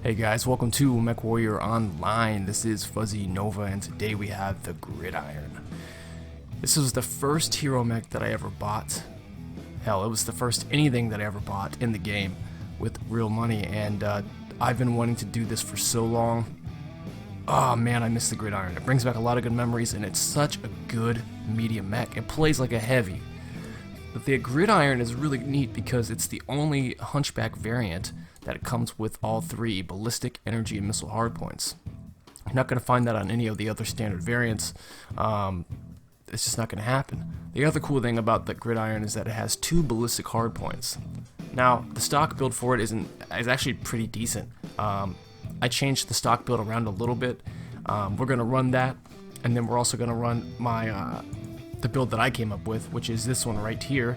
Hey guys, welcome to Mechwarrior Online. This is Fuzzy Nova, and today we have the Gridiron. This was the first hero mech that I ever bought. Hell, it was the first anything that I ever bought in the game with real money, and I've been wanting to do this for so long. Oh man, I miss the Gridiron. It brings back a lot of good memories, and it's such a good medium mech. It plays like a heavy. But the Gridiron is really neat because it's the only Hunchback variant that it comes with all three ballistic, energy, and missile hardpoints. You're not going to find that on any of the other standard variants. It's just not going to happen. The other cool thing about the Gridiron is that it has two ballistic hardpoints. Now, the stock build for it is actually pretty decent. I changed the stock build around a little bit. We're going to run that, and then we're also going to run my the build that I came up with, which is this one right here,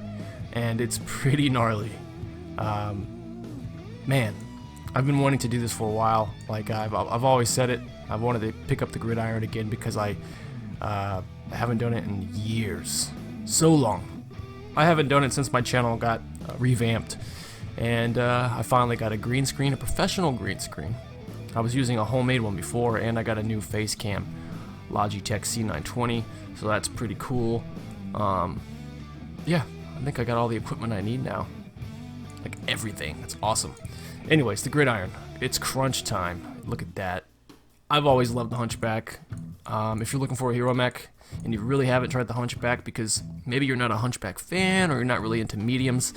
and it's pretty gnarly. Man, I've been wanting to do this for a while. Like I've always said it. I've wanted to pick up the Gridiron again because I haven't done it in years. So long. I haven't done it since my channel got revamped, and I finally got a green screen, a professional green screen. I was using a homemade one before, and I got a new face cam, Logitech C920, so that's pretty cool. Yeah, I think I got all the equipment I need now. Like everything. It's awesome. Anyways, the Gridiron. It's crunch time. Look at that. I've always loved the Hunchback. If you're looking for a hero mech and you really haven't tried the Hunchback because maybe you're not a Hunchback fan or you're not really into mediums,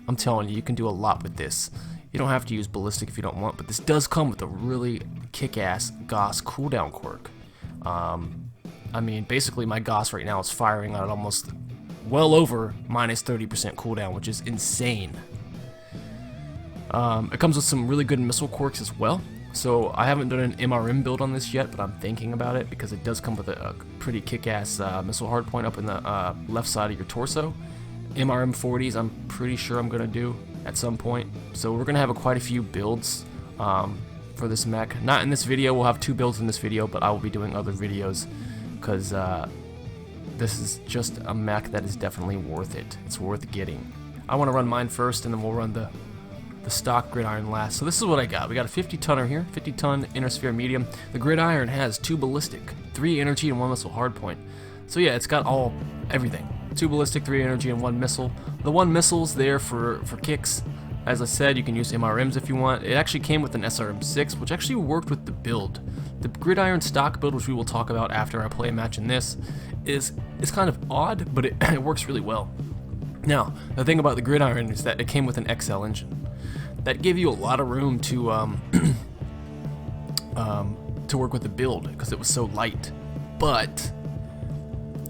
I'm telling you, you can do a lot with this. You don't have to use ballistic if you don't want, but this does come with a really kick-ass Gauss cooldown quirk. I mean, basically my Gauss right now is firing at almost well over minus 30% cooldown, which is insane. It comes with some really good missile quirks as well. So I haven't done an MRM build on this yet, but I'm thinking about it because it does come with a pretty kick-ass missile hardpoint up in the left side of your torso. MRM 40s I'm pretty sure I'm going to do at some point. So we're going to have quite a few builds for this mech. Not in this video, we'll have two builds in this video, but I will be doing other videos because this is just a mech that is definitely worth it. It's worth getting. I want to run mine first, and then we'll run the stock Gridiron last. So this is what I got. We got a 50 tonner here, 50 ton inner sphere medium. The Gridiron has two ballistic, 3 energy, and 1 missile hardpoint. So yeah, it's got everything. 2 ballistic, 3 energy, and 1 missile. The 1 missile's there for kicks. As I said, you can use MRMs if you want. It actually came with an SRM6, which actually worked with the build. The Gridiron stock build, which we will talk about after I play a match in this, is kind of odd, but it works really well. Now, the thing about the Gridiron is that it came with an XL engine. That gave you a lot of room to work with the build because it was so light. But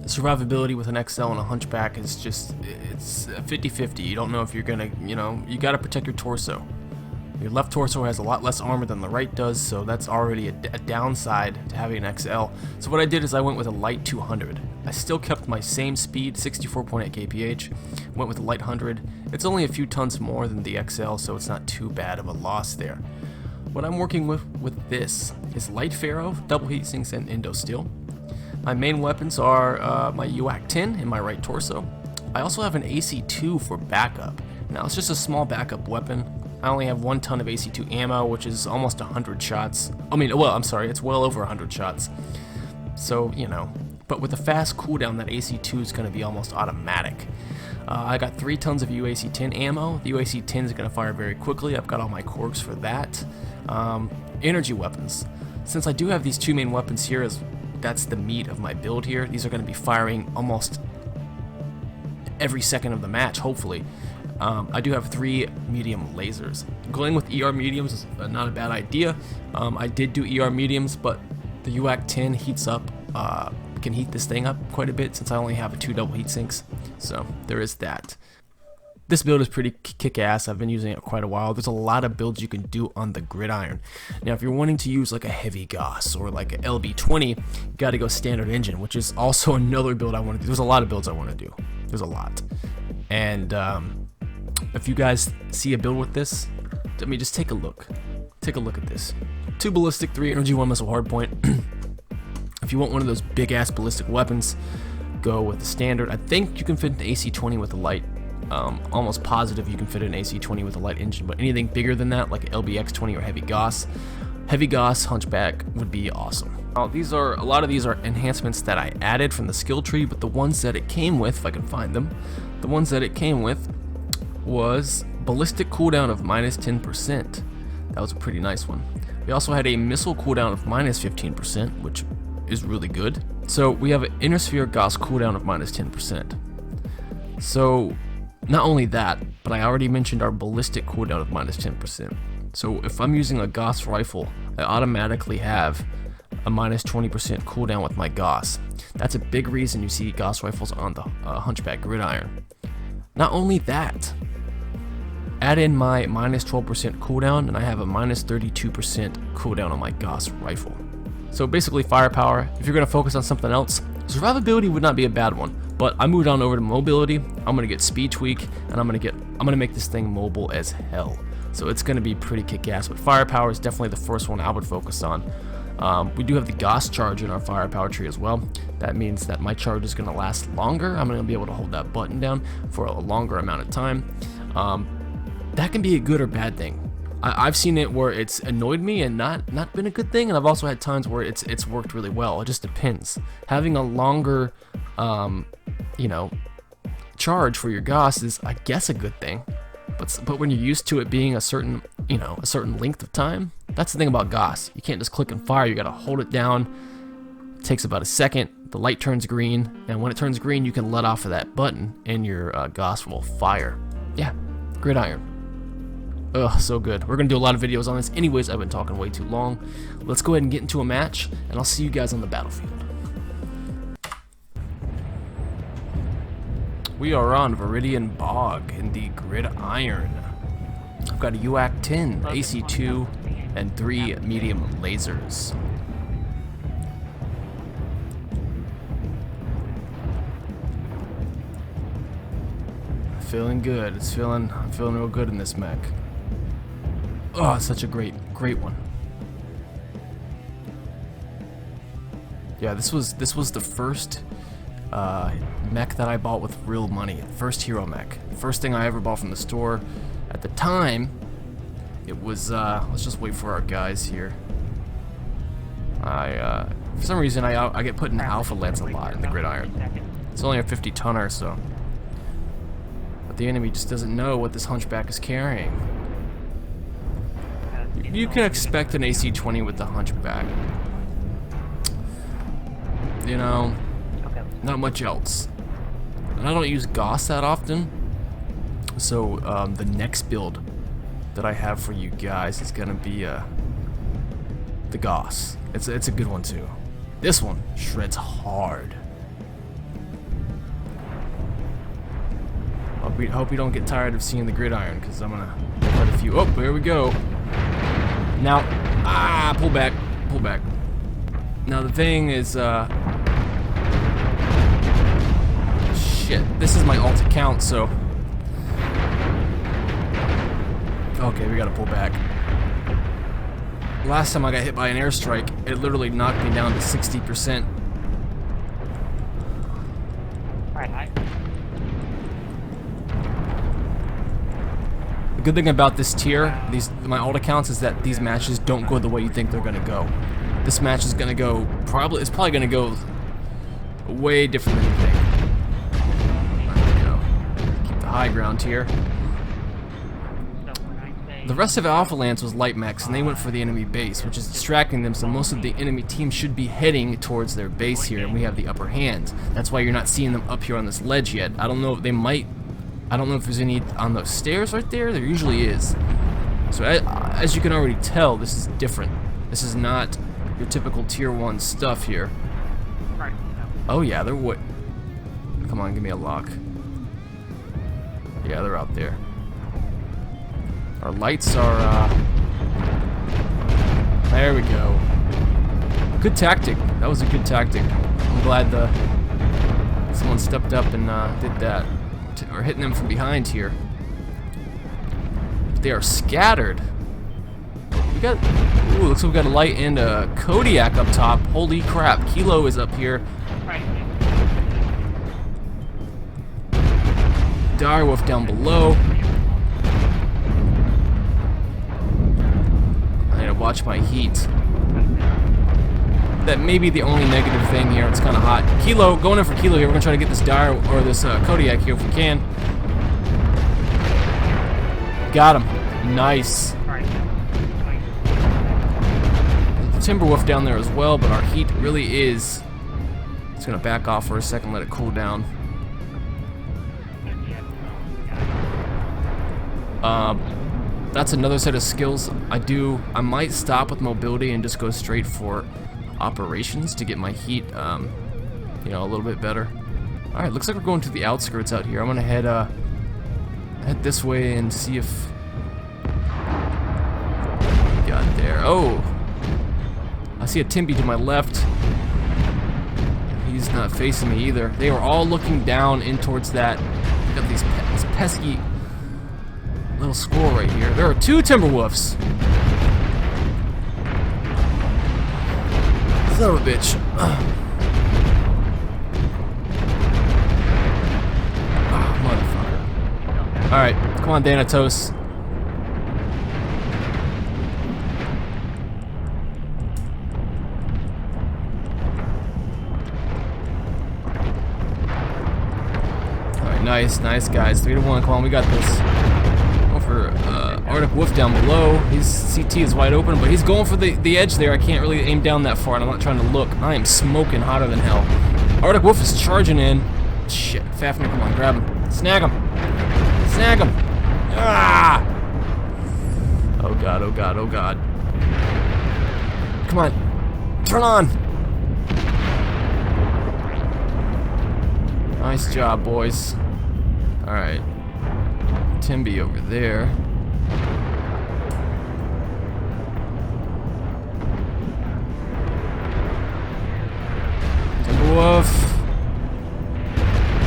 survivability with an XL and a Hunchback is just, it's 50-50. You don't know if you're gonna, you gotta protect your torso. Your left torso has a lot less armor than the right does, so that's already a downside to having an XL. So what I did is I went with a light 200. I still kept my same speed, 64.8 kph, went with a light 100. It's only a few tons more than the XL, so it's not too bad of a loss there. What I'm working with this is light ferro, double heat sinks, and Indo steel. My main weapons are my UAC 10 in my right torso. I also have an AC2 for backup. Now it's just a small backup weapon. I only have 1 ton of AC2 ammo, which is almost 100 shots. It's well over 100 shots. So, but with a fast cooldown, that AC2 is going to be almost automatic. I got 3 tons of UAC-10 ammo. The UAC-10 is going to fire very quickly. I've got all my quirks for that. Energy weapons. Since I do have these 2 main weapons here, that's the meat of my build here. These are going to be firing almost every second of the match, hopefully. I do have 3 medium lasers. Going with ER mediums is not a bad idea. I did do ER mediums, but the UAC 10 heats up, can heat this thing up quite a bit since I only have 2 double heat sinks. So there is that. This build is pretty kick-ass. I've been using it quite a while. There's a lot of builds you can do on the Gridiron. Now, if you're wanting to use like a heavy Gauss or like a LB20, you got to go standard engine, which is also another build I want to do. There's a lot of builds I want to do. There's a lot. And if you guys see a build with this, just take a look. Take a look at this. 2 ballistic, 3 energy, 1 missile hardpoint. If you want one of those big-ass ballistic weapons, go with the standard. I think you can fit the AC-20 with the light almost positive you can fit an AC-20 with a light engine, but anything bigger than that, like LBX-20 or Heavy Goss Hunchback would be awesome. Now, a lot of these are enhancements that I added from the skill tree, but the ones that it came with, if I can find them, the ones that it came with was ballistic cooldown of -10%. That was a pretty nice one. We also had a missile cooldown of -15%, which is really good. So we have an inner sphere Gauss cooldown of -10%. So not only that, but I already mentioned our ballistic cooldown of -10%. So if I'm using a Gauss rifle, I automatically have a -20% cooldown with my Gauss. That's a big reason you see Gauss rifles on the Hunchback Gridiron. Not only that, add in my -12% cooldown, and I have a -32% cooldown on my Gauss rifle. So basically firepower. If you're going to focus on something else, survivability would not be a bad one. But I moved on over to mobility. I'm going to get speed tweak, and I'm going to make this thing mobile as hell. So it's going to be pretty kick-ass. But firepower is definitely the first one I would focus on. We do have the Gauss charge in our firepower tree as well. That means that my charge is going to last longer. I'm going to be able to hold that button down for a longer amount of time. That can be a good or bad thing. I've seen it where it's annoyed me and not been a good thing, and I've also had times where it's worked really well. It just depends. Having a longer, charge for your Gauss is, I guess, a good thing. But when you're used to it being a certain length of time, that's the thing about Gauss. You can't just click and fire. You gotta hold it down. It takes about a second. The light turns green, and when it turns green, you can let off of that button, and your Gauss will fire. Yeah, Gridiron. Ugh, so good. We're gonna do a lot of videos on this. Anyways, I've been talking way too long. Let's go ahead and get into a match, and I'll see you guys on the battlefield. We are on Veridian Bog in the Gridiron. I've got a UAC-10, AC-2, and 3 medium lasers. Feeling good. I'm feeling real good in this mech. Oh, it's such a great one. Yeah, this was the first mech that I bought with real money. First hero mech. First thing I ever bought from the store. At the time, it was let's just wait for our guys here. For some reason I get put in Alpha Lance a lot in the Gridiron. It's only a 50 tonner, so. But the enemy just doesn't know what this Hunchback is carrying. You can expect an AC-20 with the Hunchback. You know, not much else. And I don't use Gauss that often, so the next build that I have for you guys is gonna be the Gauss. It's a good one too. This one shreds hard. Hope you don't get tired of seeing the Gridiron, because I'm gonna put a few. Oh, here we go. Now, pull back. Now the thing is, shit, this is my alt account, so. Okay, we gotta pull back. Last time I got hit by an airstrike, it literally knocked me down to 60%. Alright. The good thing about this tier, my alt accounts, is that these matches don't go the way you think they're gonna go. This match is gonna go it's probably gonna go way different than you think. There we go. Keep the high ground here. The rest of Alpha Lance was light mechs, and they went for the enemy base, which is distracting them, so most of the enemy team should be heading towards their base here, and we have the upper hand. That's why you're not seeing them up here on this ledge yet. I don't know if they might. I don't know if there's any on those stairs right there. There usually is. So as you can already tell, this is different. This is not your typical tier 1 stuff here. Oh yeah, they're what? Come on, give me a lock. Yeah, they're out there. Our lights are, there we go. Good tactic. That was a good tactic. I'm glad someone stepped up and did that. We're hitting them from behind here. They are scattered. Looks like we got a light and a Kodiak up top. Holy crap. Kilo is up here. dire wolf down below. I need to watch my heat. That may be the only negative thing here. It's kind of hot. Kilo, going in for Kilo here. We're gonna try to get this dire or this Kodiak here if we can. Got him. Nice. Timberwolf down there as well, but our heat really is. It's gonna back off for a second, let it cool down. That's another set of skills I might stop with mobility and just go straight for operations to get my heat, you know, a little bit better. All right, looks like we're going to the outskirts out here. I'm gonna head this way and see if got there. Oh. I see a Timby to my left. He's not facing me either. They are all looking down in towards that. Got this pesky little squirrel right here. There are 2 Timberwolves. Son of a bitch. Oh, motherfucker. Alright, come on, Thanatos. Nice guys. 3-1. Come on, we got this. Going for Arctic Wolf down below. His CT is wide open, but he's going for the edge there. I can't really aim down that far, and I'm not trying to look. I am smoking hotter than hell. Arctic Wolf is charging in. Shit. Fafnir, come on, grab him. Snag him. Snag him. Ah! Oh god, oh god, oh god. Come on. Turn on. Nice job, boys. Alright. Timby over there. Timberwolf.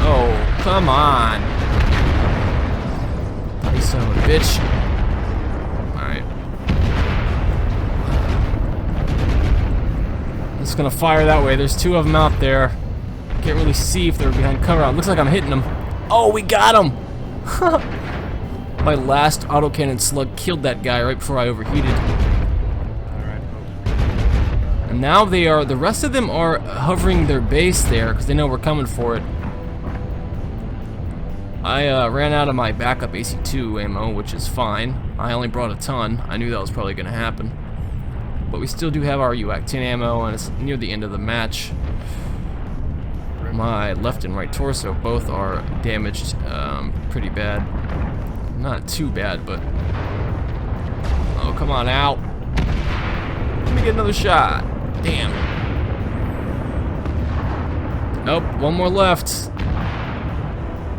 Oh, come on. You son of a bitch. Alright. I'm just gonna fire that way. There's 2 of them out there. Can't really see if they're behind cover. Looks like I'm hitting them. Oh, we got him! My last autocannon slug killed that guy right before I overheated. And now the rest of them are hovering their base there because they know we're coming for it. I ran out of my backup AC2 ammo, which is fine. I only brought a ton. I knew that was probably going to happen. But we still do have our UAC-10 ammo, and it's near the end of the match. My left and right torso both are damaged pretty bad. Not too bad, but... Oh, come on out. Let me get another shot. Damn. Nope, 1 more left.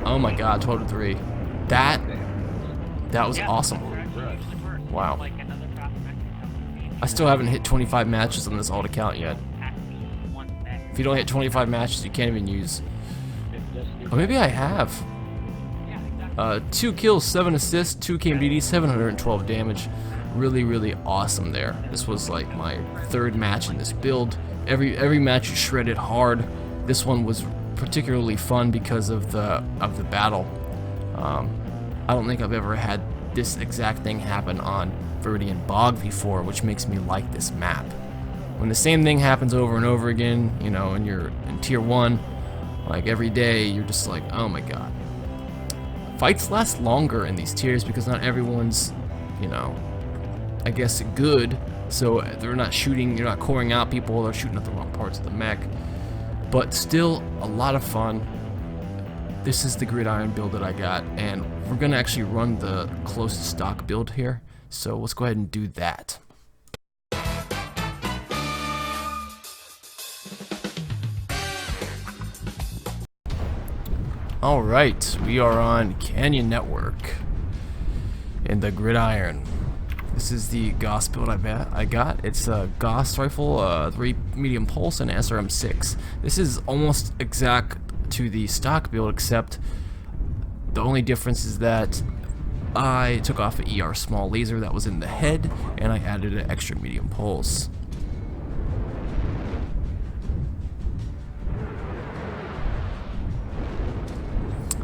Oh my god, 12-3. That was awesome. Wow. I still haven't hit 25 matches on this alt account yet. If you don't hit 25 matches, you can't even use. Or maybe I have. 2 kills, 7 assists, 2 KMDD, 712 damage. Really, really awesome there. This was like my 3rd match in this build. Every match is shredded hard. This one was particularly fun because of the battle. I don't think I've ever had this exact thing happen on Veridian Bog before, which makes me like this map. When the same thing happens over and over again, you know, and you're in tier 1, like every day, you're just like, oh my god. Fights last longer in these tiers because not everyone's, you know, I guess good, so they're not shooting, you're not coring out people, they're shooting at the wrong parts of the mech. But still, a lot of fun. This is the Gridiron build that I got, and we're gonna actually run the close to stock build here, so let's go ahead and do that. Alright, we are on Canyon Network in the Gridiron. This is the Gauss build I got. It's a Gauss rifle, 3 medium pulse, and SRM6. This is almost exact to the stock build, except the only difference is that I took off an ER small laser that was in the head, and I added an extra medium pulse.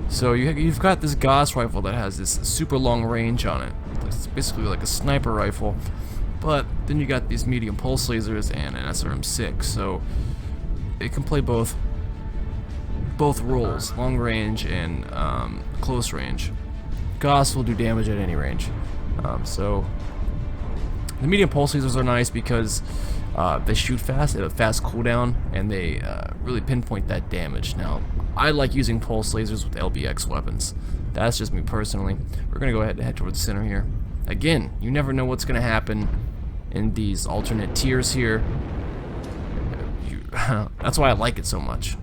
So you've got this Gauss rifle that has this super long range on it. It's basically like a sniper rifle. But then you got these medium pulse lasers and an SRM6, so it can play both roles, long range and close range. Gauss will do damage at any range. So the medium pulse lasers are nice because they shoot fast, they have a fast cooldown, and they really pinpoint that damage. Now, I like using pulse lasers with LBX weapons. That's just me personally. We're gonna go ahead and head towards the center here. Again, you never know what's gonna happen in these alternate tiers here. That's why I like it so much.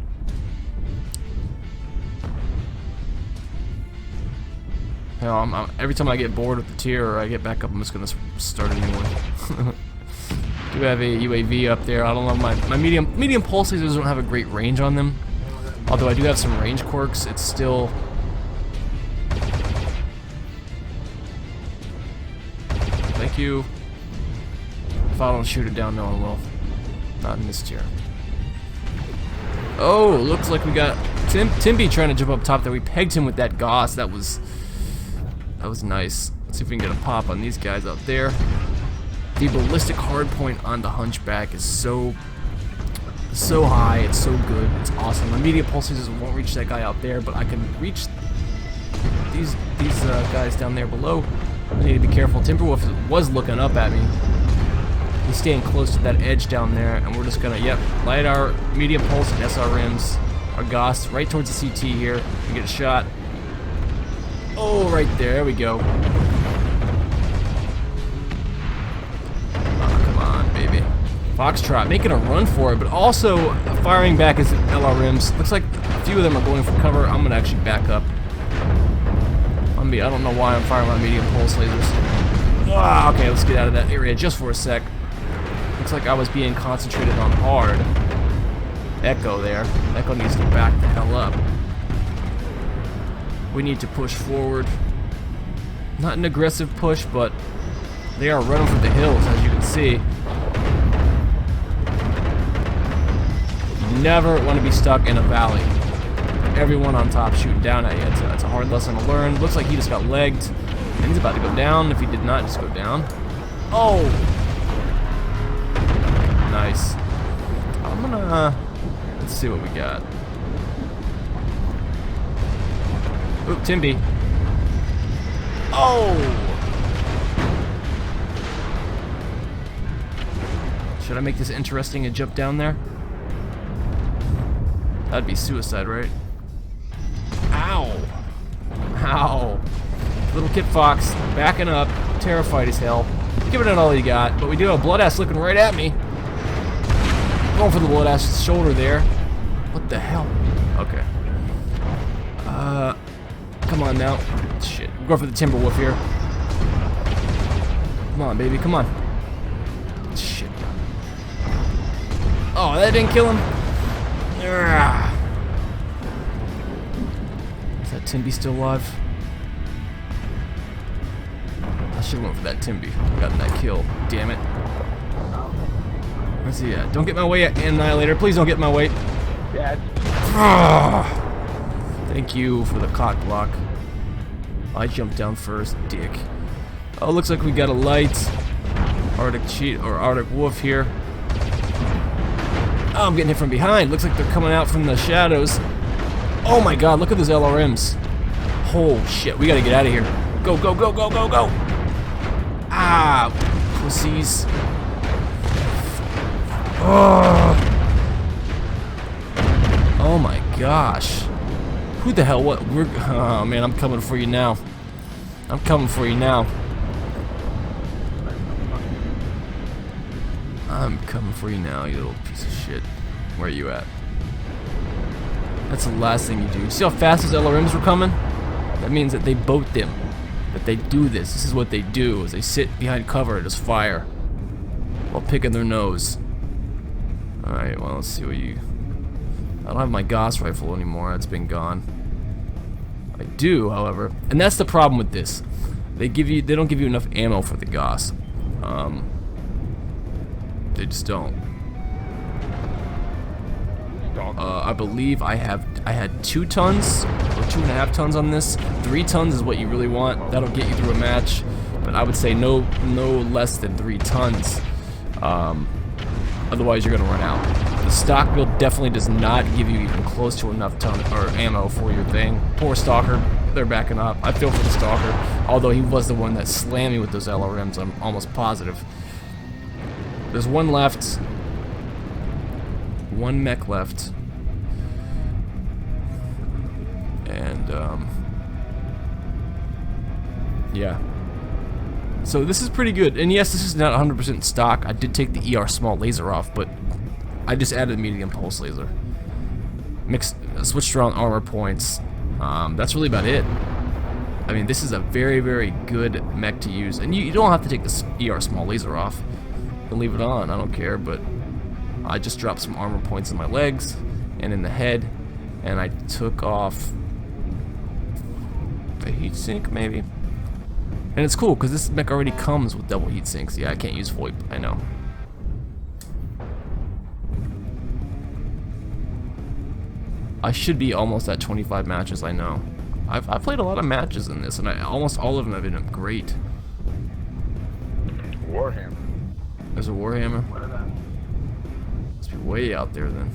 You know, every time I get bored with the tier or I get back up, I'm just gonna start a new one. Do have a UAV up there. I don't know, my medium pulse lasers don't have a great range on them. Although I do have some range quirks, it's still... Thank you. If I don't shoot it down, no one will. Not in this tier. Oh, looks like we got Timby trying to jump up top there. We pegged him with that Gauss. That was nice. Let's see if we can get a pop on these guys out there. The ballistic hardpoint on the Hunchback is so high. It's so good. It's awesome. My media pulse lasers won't reach that guy out there, but I can reach these guys down there below. I need to be careful. Timberwolf was looking up at me. He's staying close to that edge down there, and we're just gonna, light our medium pulse and SRMs, our Gauss, right towards the CT here. We get a shot. Oh, right there. There we go. Oh, come on, baby. Foxtrot making a run for it, but also firing back his LRMs. Looks like a few of them are going for cover. I'm gonna actually back up. I don't know why I'm firing my medium pulse lasers. Ah, okay, let's get out of that area just for a sec. Looks like I was being concentrated on hard. Echo there. Echo needs to back the hell up. We need to push forward. Not an aggressive push, but they are running for the hills, as you can see. You never want to be stuck in a valley. Everyone on top shooting down at you. It's a hard lesson to learn. Looks like he just got legged. And he's about to go down. If he did not just go down. Oh! Nice. I'm gonna... let's see what we got. Oop, Timby. Oh! Should I make this interesting and jump down there? That'd be suicide, right? Ow! Ow! Little Kit Fox backing up, terrified as hell. Giving it all he got, but we do have Bloodass looking right at me. Going for the Bloodass shoulder there. What the hell? Okay. Come on now. Shit. We're going for the Timberwolf here. Come on, baby. Come on. Shit. Oh, that didn't kill him. Is that Timby still alive? I should have went for that Timby. Got that kill. Damn it. Where's he at? Don't get my way, Annihilator. Please don't get my way. Yeah. Thank you for the cock block. I jumped down first, dick. Oh, looks like we got a light Arctic cheat or Arctic wolf here. Oh, I'm getting hit from behind. Looks like they're coming out from the shadows. Oh my god, look at those LRMs. Oh shit, we gotta get out of here. Go, go, go, go, go, go. Ah, pussies. Oh my gosh. Who the hell, what? Oh man, I'm coming for you now. I'm coming for you now. I'm coming for you now, you little piece of shit. Where are you at? That's the last thing you do. See how fast those LRMs were coming? That means that they boat them. That they do this. This is what they do, is they sit behind cover and just fire while picking their nose. Alright, well, let's see what you... I don't have my Gauss rifle anymore. It's been gone. I do, however, and that's the problem with this. They don't give you enough ammo for the Gauss. They just don't. I believe I had 2 tons or 2.5 tons on this. 3 tons is what you really want. That'll get you through a match. But I would say no less than 3 tons. Otherwise, you're gonna run out. The stock build definitely does not give you even close to enough ton or ammo for your thing. Poor Stalker, they're backing up. I feel for the Stalker, although he was the one that slammed me with those LRMs. I'm almost positive. There's one left. One mech left. And yeah. So this is pretty good. And yes, this is not 100% stock. I did take the ER small laser off, but I just added a medium pulse laser. Switched around armor points. That's really about it. I mean, this is a very, very good mech to use. And you don't have to take this ER small laser off. You can leave it on, I don't care, but I just dropped some armor points in my legs and in the head, and I took off the heatsink, maybe. And it's cool, because this mech already comes with double heat sinks. Yeah, I can't use VoIP, I know. I should be almost at 25 matches, I know. I've played a lot of matches in this, and almost all of them have been great. Warhammer. There's a Warhammer? Must be way out there, then.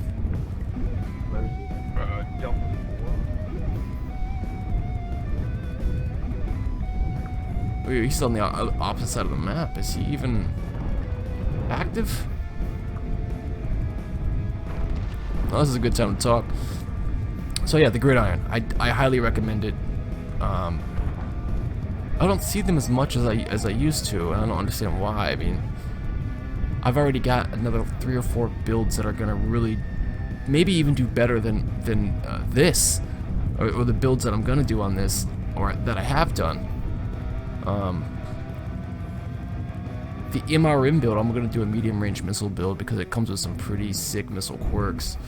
Wait, he's on the opposite side of the map. Is he even active? Oh, this is a good time to talk. So yeah, the Gridiron. I highly recommend it. I don't see them as much as I used to, and I don't understand why. I mean, I've already got another 3 or 4 builds that are gonna really, maybe even do better than this, or the builds that I'm gonna do on this, or that I have done. The MRM build, I'm going to do a medium range missile build because it comes with some pretty sick missile quirks,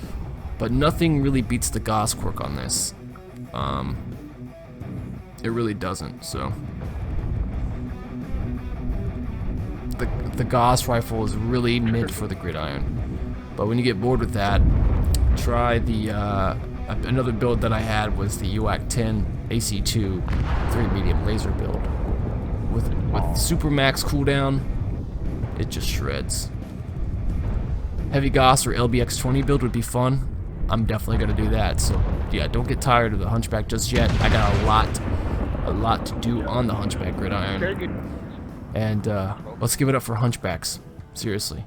but nothing really beats the Gauss quirk on this. It really doesn't. So the Gauss rifle is really mid for the Gridiron, but when you get bored with that, try the another build that I had was the UAC 10 AC2 3 medium laser build. With super max cooldown, it just shreds. Heavy Gauss or LBX 20 build would be fun. I'm definitely gonna do that. So yeah, don't get tired of the Hunchback just yet. I got a lot to do on the Hunchback Gridiron. And let's give it up for Hunchbacks. Seriously.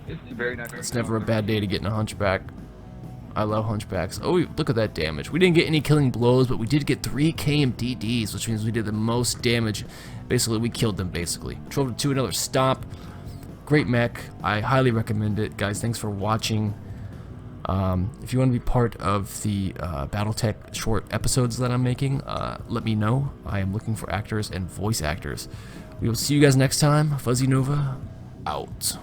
It's never a bad day to get in a Hunchback. I love Hunchbacks. Oh, look at that damage. We didn't get any killing blows, but we did get 3 KMDDs, which means we did the most damage. Basically, we killed them, basically. Drove to another stop. Great mech. I highly recommend it. Guys, thanks for watching. If you want to be part of the Battletech short episodes that I'm making, let me know. I am looking for actors and voice actors. We will see you guys next time. Fuzzy Nova, out.